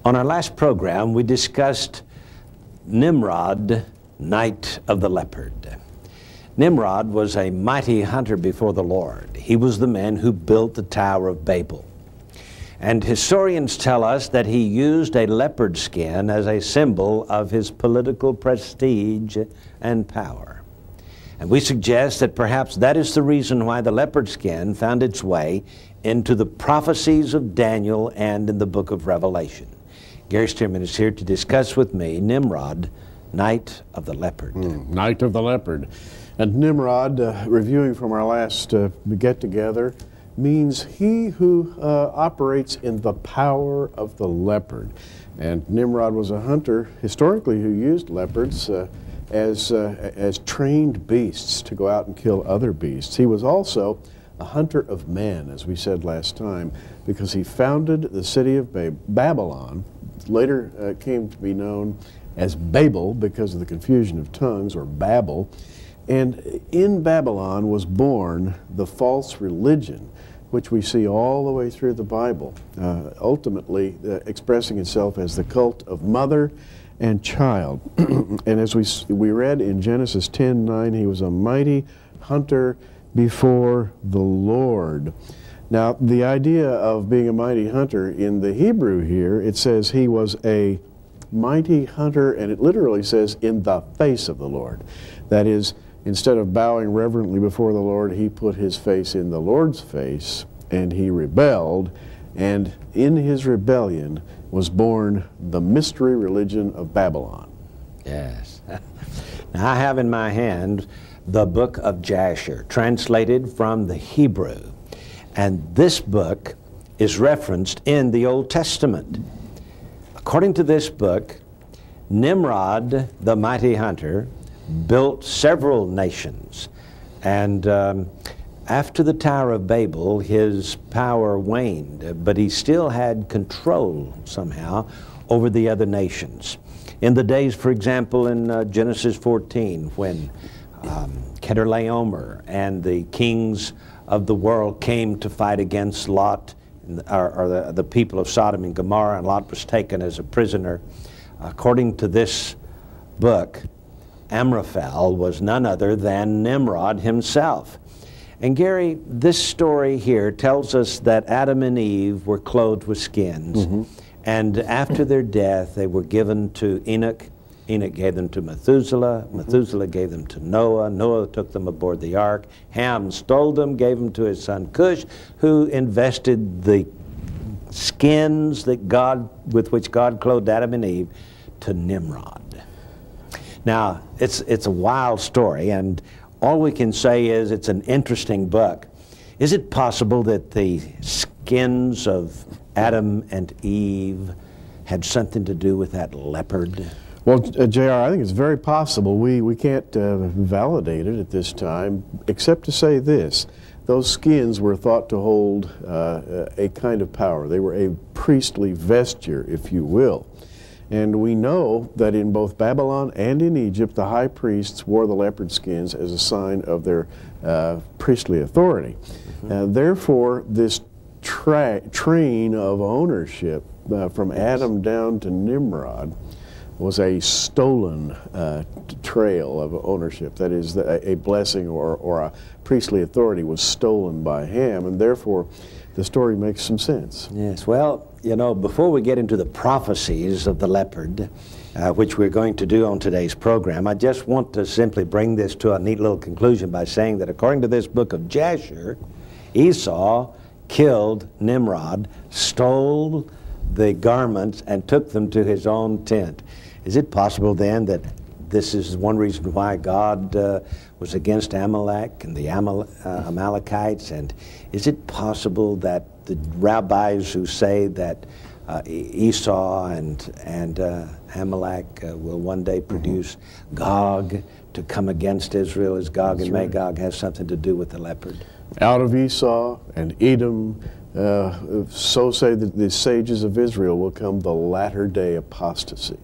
On our last program, we discussed Nimrod, Knight of the Leopard. Nimrod was a mighty hunter before the Lord. He was the man who built the Tower of Babel. And historians tell us that he used a leopard skin as a symbol of his political prestige and power. And we suggest that perhaps that is the reason why the leopard skin found its way into the prophecies of Daniel and in the book of Revelation. Gary Stearman is here to discuss with me Nimrod, Knight of the Leopard. Knight of the Leopard. And Nimrod, reviewing from our last get-together, means he who operates in the power of the leopard. And Nimrod was a hunter, historically, who used leopards as trained beasts to go out and kill other beasts. He was also a hunter of man, as we said last time, because he founded the city of Babylon, later came to be known as Babel because of the confusion of tongues, or Babel. And in Babylon was born the false religion, which we see all the way through the Bible, ultimately expressing itself as the cult of mother and child. And as we read in Genesis 10:9, he was a mighty hunter before the Lord. Now, the idea of being a mighty hunter in the Hebrew here, it says he was a mighty hunter, and it literally says in the face of the Lord. That is, instead of bowing reverently before the Lord, he put his face in the Lord's face, and he rebelled, and in his rebellion was born the mystery religion of Babylon. Yes. Now, I have in my hand the book of Jasher, translated from the Hebrew. And this book is referenced in the Old Testament. According to this book, Nimrod, the mighty hunter, built several nations. And after the Tower of Babel, his power waned, but he still had control somehow over the other nations. In the days, for example, in Genesis 14, when Chedorlaomer and the kings of the world came to fight against Lot, or the people of Sodom and Gomorrah, and Lot was taken as a prisoner. According to this book, Amraphel was none other than Nimrod himself. And Gary, this story here tells us that Adam and Eve were clothed with skins, and after their death they were given to Enoch. Enoch gave them to Methuselah. Methuselah gave them to Noah. Noah took them aboard the ark. Ham stole them, gave them to his son Cush, who invested the skins with which God clothed Adam and Eve to Nimrod. Now, it's a wild story, and all we can say is it's an interesting book. Is it possible that the skins of Adam and Eve had something to do with that leopard? Well, JR, I think it's very possible. We can't validate it at this time, except to say this. Those skins were thought to hold a kind of power. They were a priestly vesture, if you will. And we know that in both Babylon and in Egypt, the high priests wore the leopard skins as a sign of their priestly authority. Therefore, this train of ownership from Adam down to Nimrod was a stolen trail of ownership. That is, a blessing or a priestly authority was stolen by Ham, and therefore the story makes some sense. Yes, well, you know, before we get into the prophecies of the leopard, which we're going to do on today's program, I just want to simply bring this to a neat little conclusion by saying that according to this book of Jasher, Esau killed Nimrod, stole the garments, and took them to his own tent. Is it possible then that this is one reason why God was against Amalek and the Amalekites? And is it possible that the rabbis who say that Esau and Amalek will one day produce Gog to come against Israel, as Gog and Magog has something to do with the leopard? Out of Esau and Edom, so say that the sages of Israel, will come the latter-day apostasy.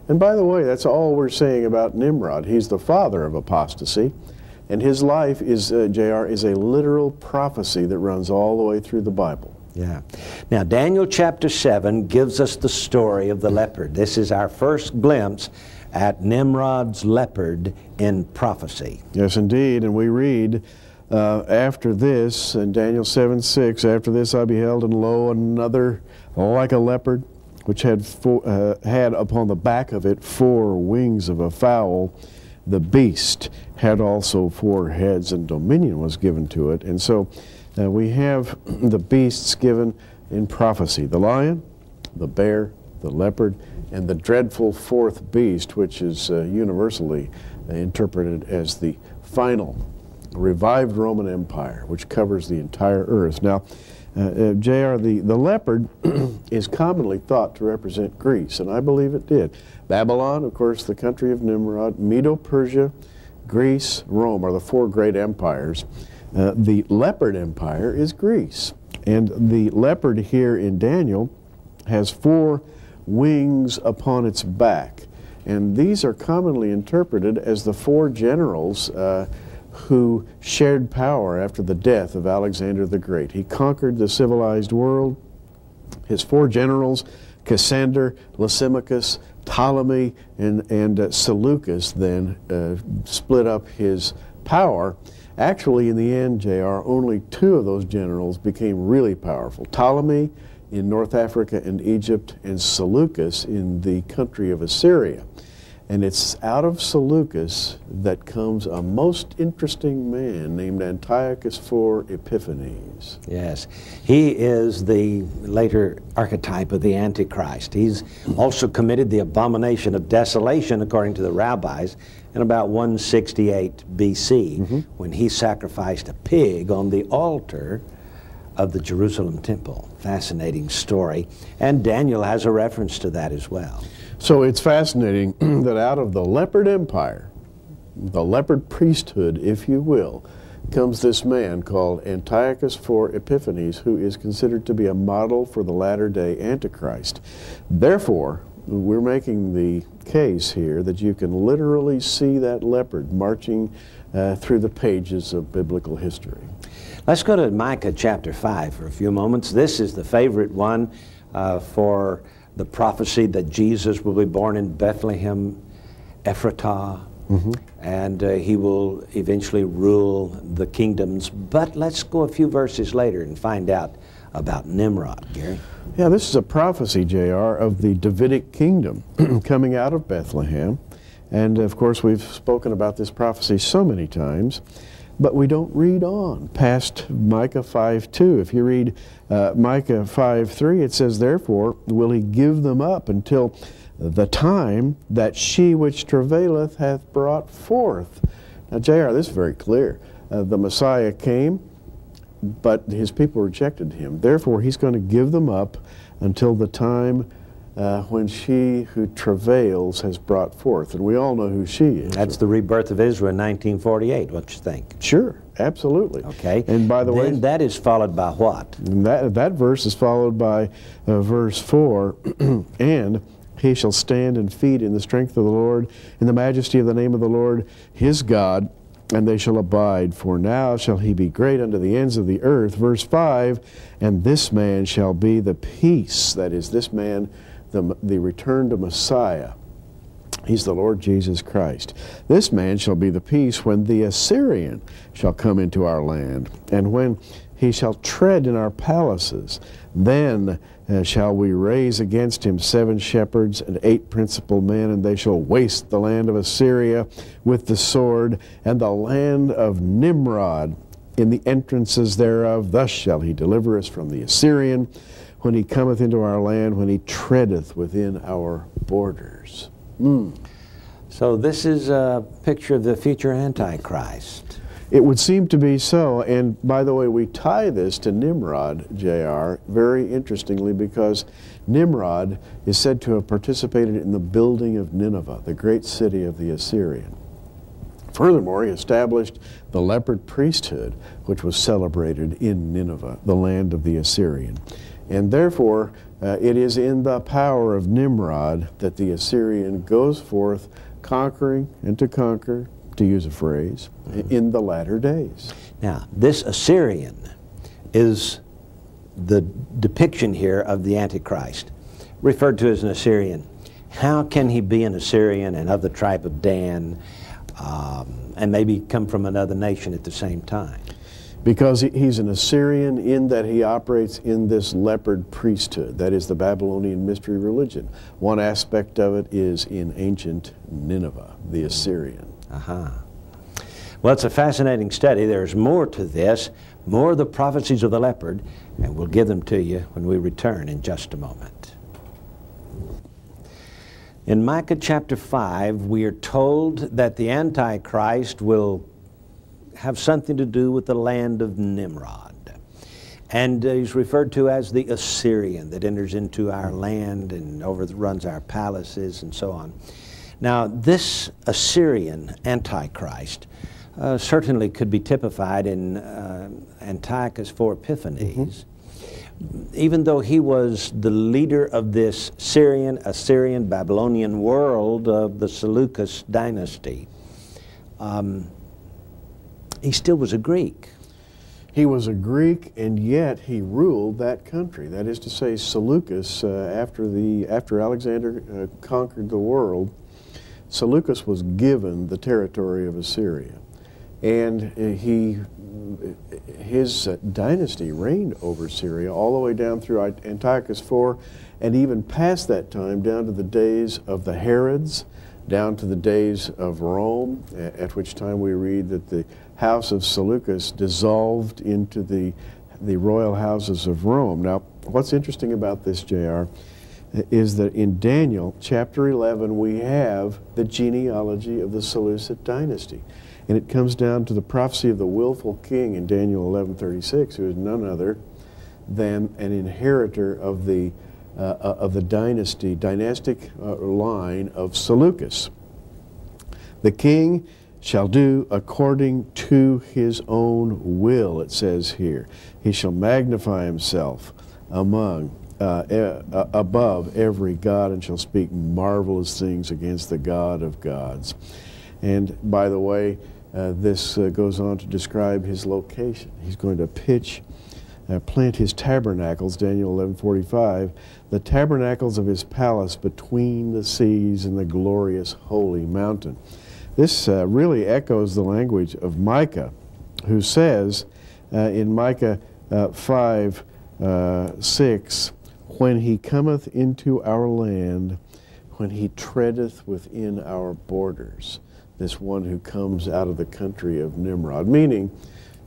And by the way, that's all we're saying about Nimrod. He's the father of apostasy, and his life is, JR, is a literal prophecy that runs all the way through the Bible. Yeah. Now, Daniel chapter 7 gives us the story of the leopard. This is our first glimpse at Nimrod's leopard in prophecy. Yes, indeed. And we read, after this, in Daniel 7:6, after this I beheld, and lo, another like a leopard, which had upon the back of it 4 wings of a fowl. The beast had also 4 heads, and dominion was given to it. And so we have the beasts given in prophecy: the lion, the bear, the leopard, and the dreadful 4th beast, which is universally interpreted as the final revived Roman Empire, which covers the entire earth. Now, J.R., the leopard is commonly thought to represent Greece, and I believe it did. Babylon, of course, the country of Nimrod, Medo-Persia, Greece, Rome are the 4 great empires. The leopard empire is Greece, and the leopard here in Daniel has 4 wings upon its back, and these are commonly interpreted as the 4 generals who shared power after the death of Alexander the Great. He conquered the civilized world. His 4 generals, Cassander, Lysimachus, Ptolemy, and Seleucus, then split up his power. Actually, in the end, J.R., only 2 of those generals became really powerful: Ptolemy in North Africa and Egypt, and Seleucus in the country of Assyria. And it's out of Seleucus that comes a most interesting man named Antiochus IV Epiphanes. Yes, he is the later archetype of the Antichrist. He's also committed the abomination of desolation, according to the rabbis, in about 168 BC, when he sacrificed a pig on the altar of the Jerusalem temple. Fascinating story. And Daniel has a reference to that as well. So it's fascinating that out of the leopard empire, the leopard priesthood, if you will, comes this man called Antiochus IV Epiphanes, who is considered to be a model for the latter-day Antichrist. Therefore, we're making the case here that you can literally see that leopard marching through the pages of biblical history. Let's go to Micah chapter 5 for a few moments. This is the favorite one for the prophecy that Jesus will be born in Bethlehem, Ephratah, and he will eventually rule the kingdoms. But let's go a few verses later and find out about Nimrod, Gary. Yeah, this is a prophecy, J.R., of the Davidic kingdom coming out of Bethlehem. And of course, we've spoken about this prophecy so many times, but we don't read on past Micah 5:2. If you read Micah 5:3, it says, "Therefore will he give them up until the time that she which travaileth hath brought forth." Now, J.R., this is very clear. The Messiah came, but his people rejected him. Therefore, he's going to give them up until the time when she who travails has brought forth. And we all know who she is. That's the rebirth of Israel in 1948. What you think? Sure, absolutely. Okay. And by the way, that is followed by what? That verse is followed by verse 4, "And he shall stand and feed in the strength of the Lord, in the majesty of the name of the Lord his God, and they shall abide, for now shall he be great unto the ends of the earth." Verse 5, "And this man shall be the peace," that is, this man, the returned Messiah. He's the Lord Jesus Christ. "This man shall be the peace when the Assyrian shall come into our land, and when he shall tread in our palaces. Then shall we raise against him 7 shepherds and 8 principal men, and they shall waste the land of Assyria with the sword, and the land of Nimrod in the entrances thereof. Thus shall he deliver us from the Assyrian, when he cometh into our land, when he treadeth within our borders." So this is a picture of the future Antichrist. It would seem to be so. And by the way, we tie this to Nimrod, J.R., very interestingly, because Nimrod is said to have participated in the building of Nineveh, the great city of the Assyrian. Furthermore, he established the leopard priesthood, which was celebrated in Nineveh, the land of the Assyrian. And therefore, it is in the power of Nimrod that the Assyrian goes forth conquering and to conquer, to use a phrase, in the latter days. Now, this Assyrian is the depiction here of the Antichrist, referred to as an Assyrian. How can he be an Assyrian and of the tribe of Dan, and maybe come from another nation at the same time? Because he's an Assyrian in that he operates in this leopard priesthood. That is the Babylonian mystery religion. One aspect of it is in ancient Nineveh, the Assyrian. Well, it's a fascinating study. There's more to this, more of the prophecies of the leopard, and we'll give them to you when we return in just a moment. In Micah chapter 5, we are told that the Antichrist will have something to do with the land of Nimrod. And he's referred to as the Assyrian that enters into our land and overruns our palaces and so on. Now, this Assyrian Antichrist certainly could be typified in Antiochus 4 Epiphanes. Even though he was the leader of this Syrian, Assyrian, Babylonian world of the Seleucus dynasty, he still was a Greek. He was a Greek, and yet he ruled that country. That is to say, Seleucus, after Alexander conquered the world, Seleucus was given the territory of Assyria. And his dynasty reigned over Syria all the way down through Antiochus 4, and even past that time down to the days of the Herods, down to the days of Rome, at which time we read that the house of Seleucus dissolved into the royal houses of Rome. Now, what's interesting about this, J.R., is that in Daniel chapter 11 we have the genealogy of the Seleucid dynasty. And it comes down to the prophecy of the willful king in Daniel 11:36, who is none other than an inheritor of the dynastic line of Seleucus. The king shall do according to his own will, it says here. He shall magnify himself above every god, and shall speak marvelous things against the God of gods. And by the way, this goes on to describe his location. He's going to plant his tabernacles, Daniel 11:45, the tabernacles of his palace between the seas and the glorious holy mountain. This really echoes the language of Micah, who says in Micah 5:6, when he cometh into our land, when he treadeth within our borders. This one who comes out of the country of Nimrod, meaning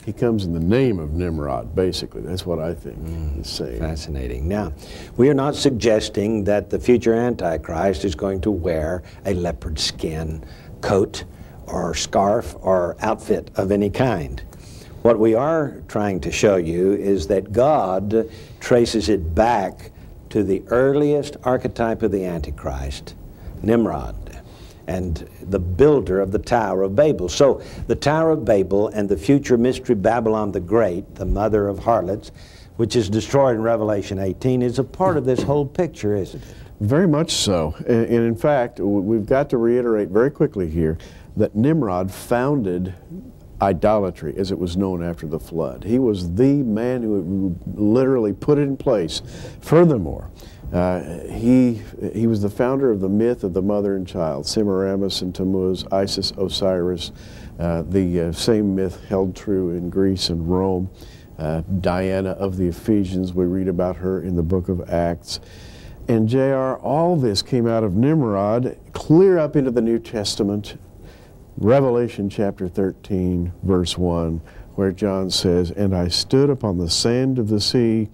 he comes in the name of Nimrod, basically. That's what I think he's saying. Fascinating. Now, we are not suggesting that the future Antichrist is going to wear a leopard skin coat or scarf or outfit of any kind. What we are trying to show you is that God traces it back to the earliest archetype of the Antichrist, Nimrod, and the builder of the Tower of Babel. So the Tower of Babel and the future mystery Babylon the Great, the mother of harlots, which is destroyed in Revelation 18, is a part of this whole picture, isn't it? Very much so. And in fact, we've got to reiterate very quickly here that Nimrod founded idolatry, as it was known after the flood. He was the man who literally put it in place. Furthermore, he was the founder of the myth of the mother and child, Semiramis and Tammuz, Isis, Osiris. The same myth held true in Greece and Rome. Diana of the Ephesians, we read about her in the book of Acts. And J.R., all this came out of Nimrod, clear up into the New Testament, Revelation chapter 13, verse 1, where John says, "And I stood upon the sand of the sea,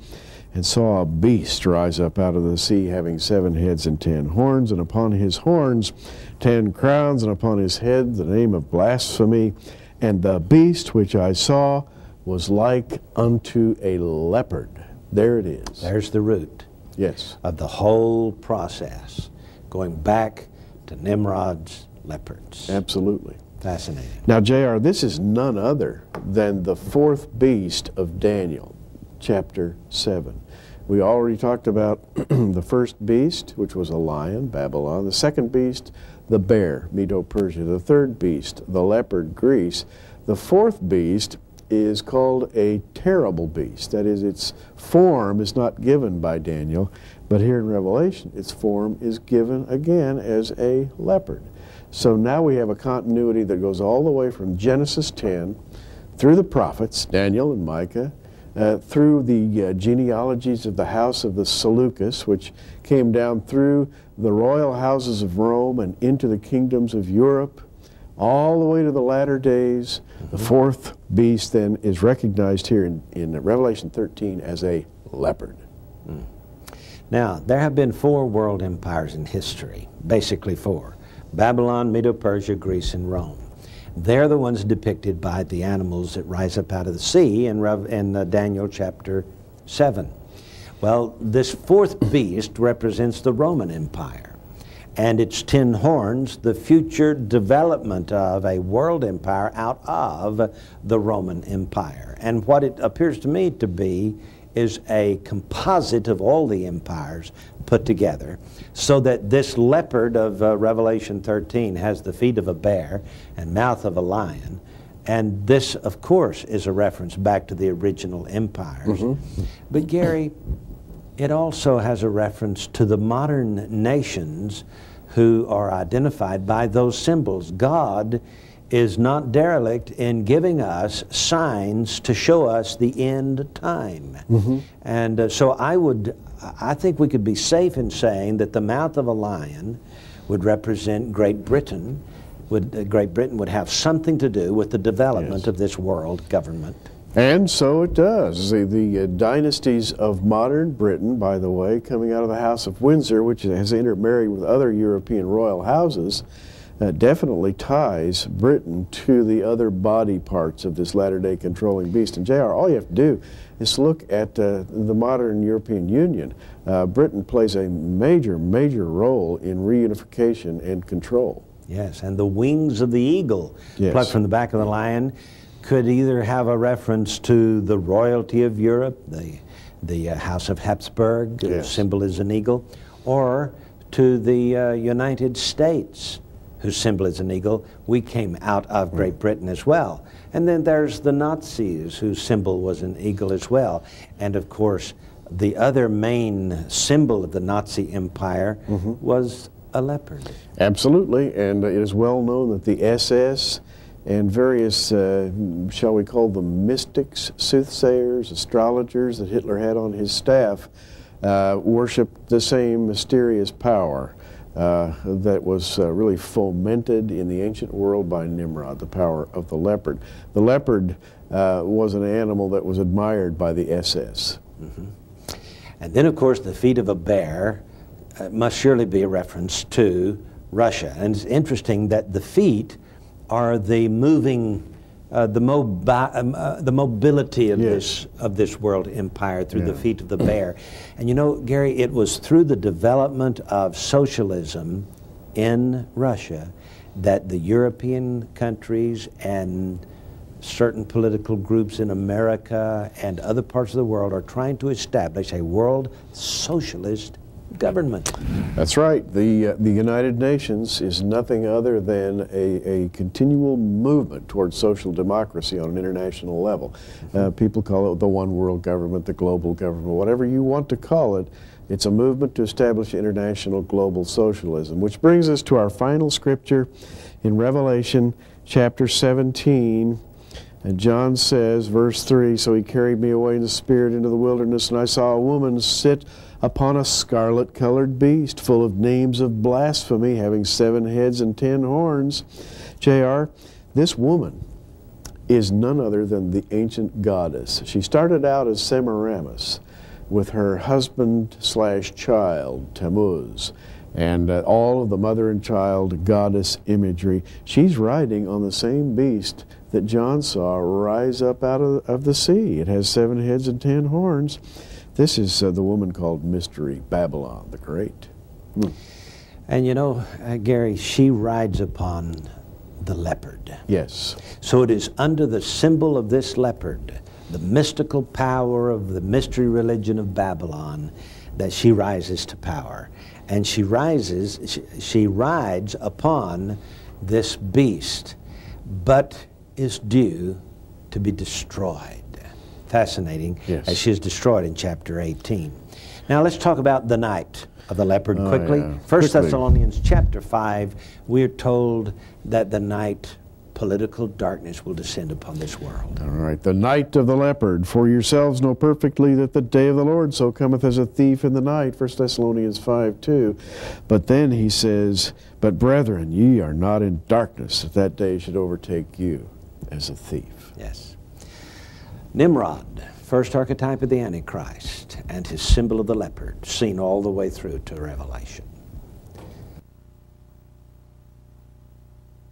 and saw a beast rise up out of the sea, having 7 heads and 10 horns, and upon his horns 10 crowns, and upon his head the name of blasphemy. And the beast which I saw was like unto a leopard." There it is. There's the root. Yes. Of the whole process, going back to Nimrod's leopards. Absolutely. Fascinating. Now, J.R., this is none other than the 4th beast of Daniel, chapter 7. We already talked about the first beast, which was a lion, Babylon. The second beast, the bear, Medo-Persia. The third beast, the leopard, Greece. The 4th beast is called a terrible beast. That is, its form is not given by Daniel, but here in Revelation, its form is given again as a leopard. So now we have a continuity that goes all the way from Genesis 10 through the prophets, Daniel and Micah, through the genealogies of the house of the Seleucus, which came down through the royal houses of Rome and into the kingdoms of Europe, all the way to the latter days. The fourth beast then is recognized here in Revelation 13 as a leopard. Now, there have been 4 world empires in history, basically 4. Babylon, Medo-Persia, Greece, and Rome. They're the ones depicted by the animals that rise up out of the sea in Daniel chapter 7. Well, this 4th beast represents the Roman Empire, and its 10 horns, the future development of a world empire out of the Roman Empire. And what it appears to me to be is a composite of all the empires put together, so that this leopard of Revelation 13 has the feet of a bear and mouth of a lion, and this, of course, is a reference back to the original empires. But Gary, it also has a reference to the modern nations who are identified by those symbols. God is not derelict in giving us signs to show us the end time. And so I think we could be safe in saying that the mouth of a lion would represent Great Britain. Great Britain would have something to do with the development of this world government. And so it does. The dynasties of modern Britain, by the way, coming out of the House of Windsor, which has intermarried with other European royal houses, definitely ties Britain to the other body parts of this latter-day controlling beast. And JR, all you have to do is look at the modern European Union. Britain plays a major, major role in reunification and control. Yes, and the wings of the eagle plucked from the back of the lion could either have a reference to the royalty of Europe, the House of Habsburg, the symbol is an eagle, or to the United States, whose symbol is an eagle. We came out of Great Britain as well. And then there's the Nazis, whose symbol was an eagle as well. And of course, the other main symbol of the Nazi Empire was a leopard. Absolutely, and it is well known that the SS and various, shall we call them mystics, soothsayers, astrologers that Hitler had on his staff, worshipped the same mysterious power that was really fomented in the ancient world by Nimrod, the power of the leopard. The leopard was an animal that was admired by the SS. And then, of course, the feet of a bear must surely be a reference to Russia. And it's interesting that the feet are the moving, the mobility of this world empire through the feet of the bear. And you know, Gary, it was through the development of socialism in Russia that the European countries and certain political groups in America and other parts of the world are trying to establish a world socialist government. That's right. The United Nations is nothing other than a continual movement towards social democracy on an international level. People call it the one world government, the global government, whatever you want to call it. It's a movement to establish international global socialism, which brings us to our final scripture in Revelation chapter 17. And John says, verse 3, "So he carried me away in the spirit into the wilderness, and I saw a woman sit upon a scarlet-colored beast, full of names of blasphemy, having 7 heads and 10 horns. JR, this woman is none other than the ancient goddess. She started out as Semiramis with her husband/child, Tammuz, and all of the mother and child goddess imagery. She's riding on the same beast that John saw rise up out of the sea. It has 7 heads and 10 horns. This is the woman called Mystery Babylon the Great. And you know, Gary, she rides upon the leopard. Yes. So it is under the symbol of this leopard, the mystical power of the mystery religion of Babylon, that she rises to power. And she rides upon this beast, but is due to be destroyed. Fascinating, Yes. as she is destroyed in chapter 18. Now let's talk about the night of the leopard quickly. Yeah. 1 Quickly. Thessalonians chapter 5, we are told that the night political darkness will descend upon this world. All right, the night of the leopard. For yourselves know perfectly that the day of the Lord so cometh as a thief in the night. 1 Thessalonians 5:2. But then he says, but brethren, ye are not in darkness, that that day should overtake you as a thief. Yes. Nimrod, first archetype of the Antichrist, and his symbol of the leopard, seen all the way through to Revelation.